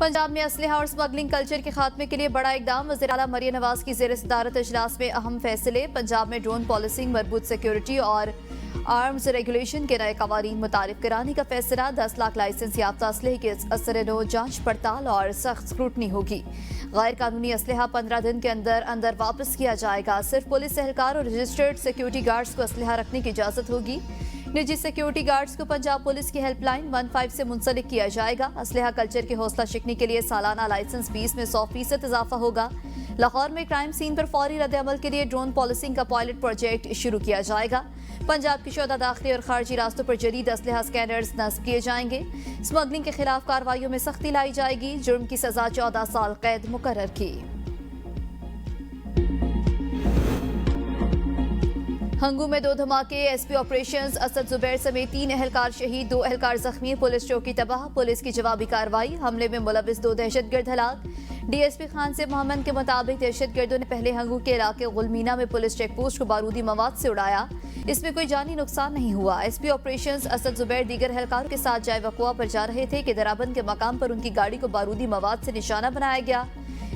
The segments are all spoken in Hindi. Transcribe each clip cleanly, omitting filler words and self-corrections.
पंजाब में असलहा और स्मगलिंग कल्चर के खात्मे के लिए बड़ा इकदाम। वज़ीर आला मरियम नवाज की ज़ेर सदारत इजलास में अहम फैसले। पंजाब में ड्रोन पॉलिसिंग, मरबूत सिक्योरिटी और आर्म्स रेगुलेशन के नए कवानीन मुतारिफ कराने का फैसला। 10 लाख लाइसेंस याफ्ता असलहे के असर नो जांच पड़ताल और सख्त स्क्रूटनी होगी। गैर कानूनी असलहा 15 दिन के अंदर अंदर वापस किया जाएगा। सिर्फ पुलिस एहलकार और रजिस्टर्ड सिक्योरिटी गार्ड्स को असलहा रखने की इजाजत होगी। निजी सिक्योरिटी गार्ड्स को पंजाब पुलिस की हेल्पलाइन 15 से मुंसलिक किया जाएगा। असलहा कल्चर के हौसला शिकनी के लिए सालाना लाइसेंस फीस में 100% इजाफा होगा। लाहौर में क्राइम सीन पर फौरी रद्द-ए-अमल के लिए ड्रोन पॉलिसिंग का पायलट प्रोजेक्ट शुरू किया जाएगा। पंजाब की शोधा दाखिली और खारजी रास्तों पर जदीद असलहा स्कैनर्स नस्ब किए जाएंगे। स्मगलिंग के खिलाफ कार्रवाइयों में सख्ती लाई जाएगी। जुर्म की सजा 14 साल कैद मुकर्रर की। हंगू में 2 धमाके, एसपी ऑपरेशंस असद जुबैर समेत 3 एहलकार शहीद, 2 एहलकार जख्मी। पुलिस चौकी तबाह, पुलिस की जवाबी कार्रवाई। हमले में मुलविस 2 दहशतगर्द हलाक। डीएसपी खान से मोहम्मद के मुताबिक दहशतगर्दों ने पहले हंगू के इलाके गुलमीना में पुलिस चेक पोस्ट को बारूदी मवाद से उड़ाया। इसमें कोई जानी नुकसान नहीं हुआ। एसपी ऑपरेशंस असद जुबैर दीगर एहलकारों के साथ जाए वक़ुआ पर जा रहे थे कि दराबंद के मकाम पर उनकी गाड़ी को बारूदी मवाद से निशाना बनाया गया।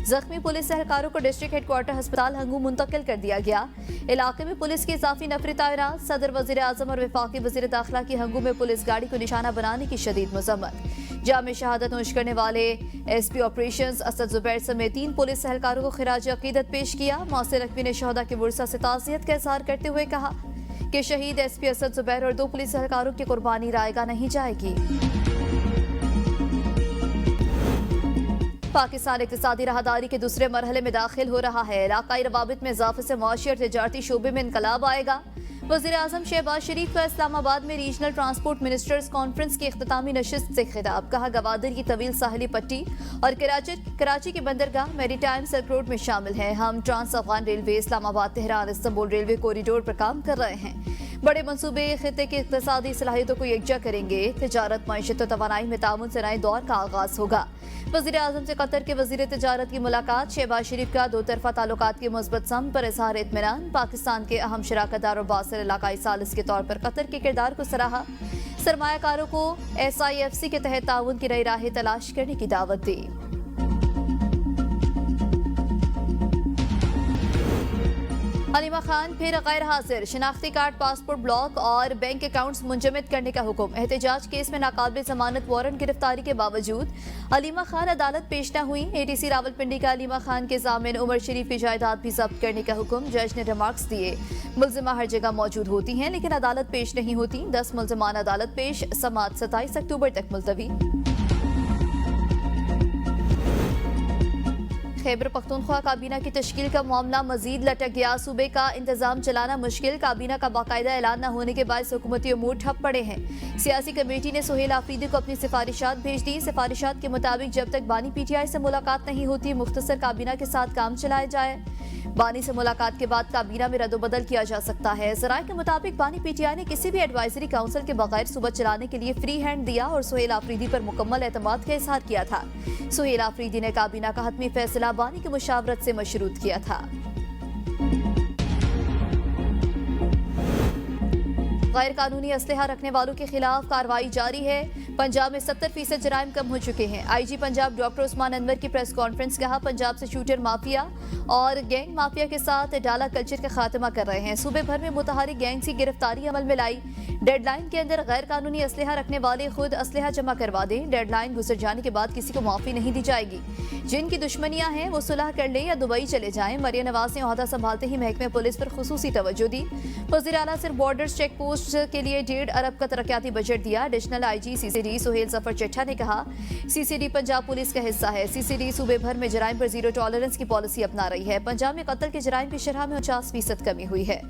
जख्मी पुलिस एहलकारों को डिस्ट्रिक्ट हेडक्वार्टर अस्पताल हंगू मुंतकिल कर दिया गया। इलाके में पुलिस की इजाफी नफरी तैनात। सदर वजीर आजम और वफाकी वजीर दाखिला की हंगू में पुलिस गाड़ी को निशाना बनाने की शदीद मजम्मत। जाम शहादत नोश करने वाले एसपी ऑपरेशंस असद जुबैर समेत 3 पुलिस एहलकारों को खिराज अकीदत पेश किया। मौसर रकबी ने शहदा के वर्सा से ताज़ियत का इजहार करते हुए कहा कि शहीद एसपी असद जुबैर और 2 पुलिस एहलकारों की कुर्बानी रायगा नहीं जाएगी। पाकिस्तान इक़्तिसादी राहदारी के दूसरे मरहले में दाखिल हो रहा है। इलाकाई रवाबित में इजाफे से मुआशी और तिजारती शोबे में इनकलाब आएगा। वज़ीर आज़म शहबाज शरीफ का इस्लामाबाद में रीजनल ट्रांसपोर्ट मिनिस्टर्स कॉन्फ्रेंस की इख्तितामी नशिस्त से खिताब। कहा गवादर की तवील साहिली पट्टी और कराची की बंदरगाह मैरीटाइम सिल्क रोड में शामिल है। हम trans Afghan railway, Islamabad Tehran Istanbul railway corridor पर काम कर रहे हैं। बड़े मंसूबे खित्ते की इक़्तिसादी सलाहियतों को यकजा करेंगे। तिजारत, मईशत और तवानाई में ताउन से नए दौर का आगाज होगा। वज़ीर आज़म से कतर के वज़ीर तिजारत की मुलाकात। शहबाज शरीफ का 2 तरफ़ा ताल्लुकात की मुस्बत सम पर इज़हार इत्मीनान। पाकिस्तान के अहम शराकतदार और बासिर इलाकाई सालिस के तौर पर कतर के किरदार को सराहा। सरमायाकारों को SIFC के तहत ताउन की नई राहें तलाश करने की दावत दी। हलीमा खान फिर गैर हाजिर। शिनाख्ती कार्ड, पासपोर्ट ब्लॉक और बैंक अकाउंट्स मुंजमद करने का हुक्म। एहतजाज केस में नाकाबिल जमानत वारंट गिरफ्तारी के बावजूद हलीमा खान अदालत पेश न हुई। ATC रावलपिंडी का हलीमा खान के जामिन उमर शरीफ की जायदाद भी जब्त करने का हुक्म। जज ने रिमार्क्स दिए, मुलजिमा हर जगह मौजूद होती हैं लेकिन अदालत पेश नहीं होती। 10 मुलजिमान अदालत पेश। समात 27 अक्टूबर तक मुलतवी। खैबर पख्तूनख्वा काबीना की तश्कील का मामला मजीद लटक गया। सूबे का इंतजाम चलाना मुश्किल। काबीना का बाकायदा ऐलान न होने के बाद हुकूमती उमूर ठप पड़े हैं। सियासी कमेटी ने सुहेल आफरीदी को अपनी सिफारिशात भेज दी। सिफारिशात के मुताबिक जब तक बानी PTI से मुलाकात नहीं होती, मुख्तसर काबीना के साथ काम चलाया जाए। बानी से मुलाकात के बाद काबीना में रद्दोबदल किया जा सकता है। ज़राए के मुताबिक बानी PTI ने किसी भी एडवाइजरी काउंसिल के बगैर सूबा चलाने के लिए फ्री हैंड दिया और सुहेल आफरीदी पर मुकम्मल एतमाद का इजहार किया था। सुहेल आफरीदी ने काबीना का हतमी फैसला बानी की मुशावरत से मशरूत किया था। गैर कानूनी असलहा रखने वालों के खिलाफ कार्रवाई जारी है। पंजाब में 70% जराइम कम हो चुके हैं। IG पंजाब डॉक्टर उस्मान अनवर की प्रेस कॉन्फ्रेंस। कहा पंजाब से शूटर माफिया और गैंग माफिया के साथ डाला कल्चर का खात्मा कर रहे हैं। सूबे भर में मुतहरिक गैंग्स की गिरफ्तारी अमल में लाई। डेडलाइन के अंदर गैर कानूनी असलहा रखने वाले खुद असलहा जमा करवा दें। डेडलाइन गुजर जाने के बाद किसी को माफी नहीं दी जाएगी। जिनकी दुश्मनियां हैं वो सुलह कर ले या दुबई चले जाएं। मरियम नवाज ने ओहदा संभालते ही महकमे पुलिस पर खुसूसी तवज्जो दी। वज़ीर आला सिर्फ बॉर्डर्स चेक पोस्ट के लिए 1.5 अरब का तरक्याती बजट दिया। Additional IG CCD Suhail Zafar Chatha ने कहा CCD पंजाब पुलिस का हिस्सा है। CCD सूबे भर में जराइम पर 0 टॉलरेंस की पॉलिसी अपना रही है। पंजाब में कत्ल के जराइम की शरह में 50% कमी हुई है।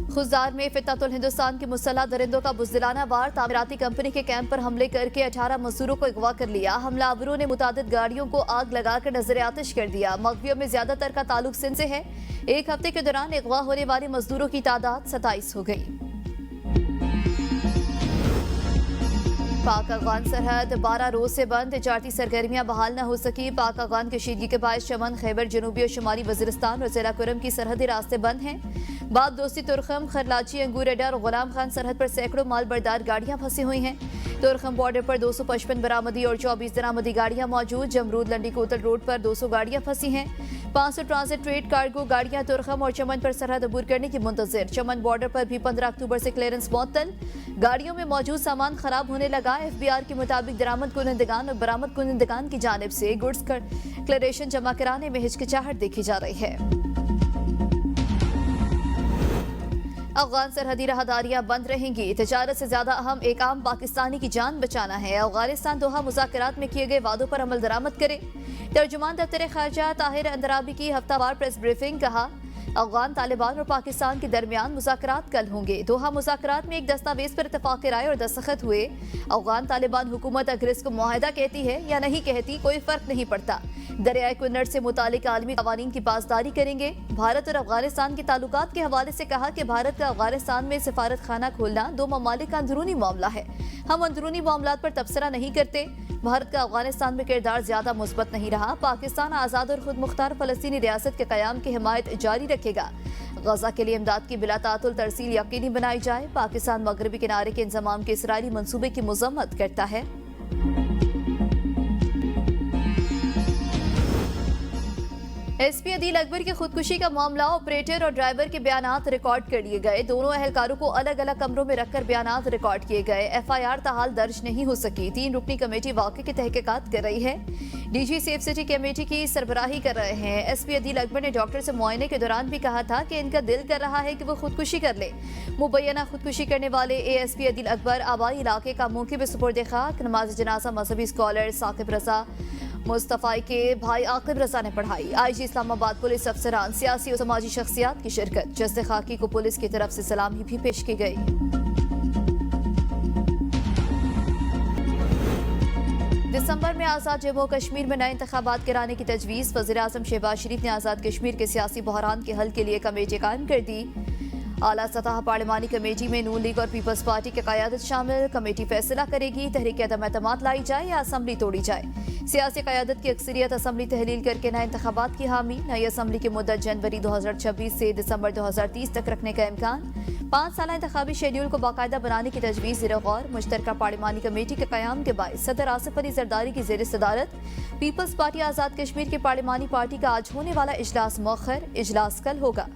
खुजार में फितनतुल हिंदुस्तान के मुसल्लह दरिंदों का बुज़दिलाना वार। तामीराती कंपनी के कैंप पर हमले करके 18 मजदूरों को अगवा कर लिया। हमलावरों ने मुतादिद गाड़ियों को आग लगाकर नजर आतिश कर दिया। मगवियों में ज्यादातर का ताल्लुक सिंध से है। एक हफ्ते के दौरान अगवा होने वाले मजदूरों की तादाद 27 हो गई। पाक अफगान सरहद 12 रोज से बंद, तिजारती सरगर्मियां बहाल न हो सकी। पाक अफगान कशीदगी के बायस चमन, खैबर जनूबी और शुमाली वजीरिस्तान और जिला कुरम की सरहदी रास्ते बंद हैं। बाब दोस्ती, तुरखम, खरलाची, अंगूर अड्डा और गुलाम खान सरहद पर सैकड़ों माल बरदार गाड़ियां फंसी हुई हैं। तुरखम बॉर्डर पर 255 बरामदी और 24 दरामदी गाड़ियां मौजूद। जमरूद लंडी कोतल रोड पर 200 गाड़ियां फंसी हैं। 500 ट्रांजिट ट्रेड कार्गो गाड़ियां तुरखम और चमन पर सरहद अबूर करने की मुंतजिर। चमन बॉर्डर पर भी 15 अक्टूबर से क्लियरेंस मुअत्तल। गाड़ियों में मौजूद सामान खराब होने लगा। FBR के मुताबिक दरामद कुनिंदगान और बरामद कुनिंदगान की जानिब से गुड्स क्लियरेशन जमा कराने में हिचकिचाहट देखी जा रही है। अफगान सरहदी राहदारियां बंद रहेंगी। तिजारत से ज्यादा अहम एक आम पाकिस्तानी की जान बचाना है। अफगानिस्तान दोहा मुज़ाकरात में किए गए वादों पर अमल दरामद करे। तर्जुमान दफ्तर खारजा ताहिर अंदराबी की हफ्तावार प्रेस ब्रीफिंग। कहा, अफगान तालिबान और पाकिस्तान के दरमियान मुज़ाकरात कल होंगे। दोहा मुज़ाकरात में एक दस्तावेज पर इत्तफाक राय और दस्तखत हुए। अफगान तालिबान हुकूमत अगर इसको मुआहदा कहती है या नहीं कहती कोई फर्क नहीं पड़ता। दरियाए कुन्नड़ से मुतालिक आलमी कवानीन की पासदारी करेंगे। भारत और अफगानिस्तान के ताल्लुकात के हवाले से कहा कि भारत का अफगानिस्तान में सिफारत खाना खोलना दो ममालिक का अंदरूनी मामला है। हम अंदरूनी मामलात पर तबसरा नहीं करते। भारत का अफगानिस्तान में किरदार ज्यादा मुस्बत नहीं रहा। पाकिस्तान आज़ाद और खुद मुख्तार फलस्तीनी रियासत के क़याम की हिमायत जारी रखेगा। गजा के लिए इमदाद की बिला तातुल तरसील यकीनी बनाई जाए। पाकिस्तान मगरबी किनारे के इंजमाम के इसराइली मंसूबे की मजम्मत करता है। SP अदील अकबर की खुदकुशी का मामला, ऑपरेटर और ड्राइवर के बयानात रिकॉर्ड कर लिए गए। दोनों अहलकारों को अलग अलग कमरों में रखकर बयानात रिकॉर्ड किए गए। FIR ताहाल दर्ज नहीं हो सकी। 3 रुकनी कमेटी वाक़े की तहकीकात कर रही है। DG सेफ सिटी कमेटी की सरबराही कर रहे हैं। SP अदील अकबर ने डॉक्टर से मुआयने के दौरान भी कहा था कि इनका दिल कर रहा है कि वो खुदकुशी कर ले। मुबैना खुदकुशी करने वाले ASP अदील अकबर आबाई इलाके का मौके पे सुपुर्द खाक। नमाज जनाजा मजहबी स्कॉलर साकिब रजा मुस्तफ़ाई के भाई आकिब रजा ने पढ़ाई। IG इस्लामाबाद पुलिस अफसरान, सियासी और समाजी शख्सियात की शिरकत। जस्द खाकी को पुलिस की तरफ से सलामी भी पेश की गई। दिसंबर में आज़ाद जम्मू कश्मीर में नए इंतखाबात कराने की तजवीज़। वज़ीर-ए-आज़म शहबाज शरीफ ने आज़ाद कश्मीर के सियासी बहरान के हल के लिए कमेटी कायम कर दी। आला सतह पार्लिमानी कमेटी में नून लीग और पीपल्स पार्टी की क़यादत शामिल। कमेटी फैसला करेगी तहरीक अदम एतमाद लाई जाए या असम्बली तोड़ी जाए। सियासी क़यादत की अक्सरियत असम्बली तहलील करके नए इंतखाबात की हामी। नई असम्बली की मुद्दत जनवरी 2026 से दिसंबर 2030 तक रखने का इम्कान। 5 साल इंतखाबी शेड्यूल को बाकायदा बनाने की तजवीज़ ज़ेर गौर। मुश्तरका पार्लिमानी कमेटी के क़याम के बाद सदर आसिफ अली जरदारी की ज़ेर सदारत पीपल्स पार्टी आज़ाद कश्मीर की पार्लिमानी पार्टी का आज होने वाला इजलास मौखर। इजलास कल होगा।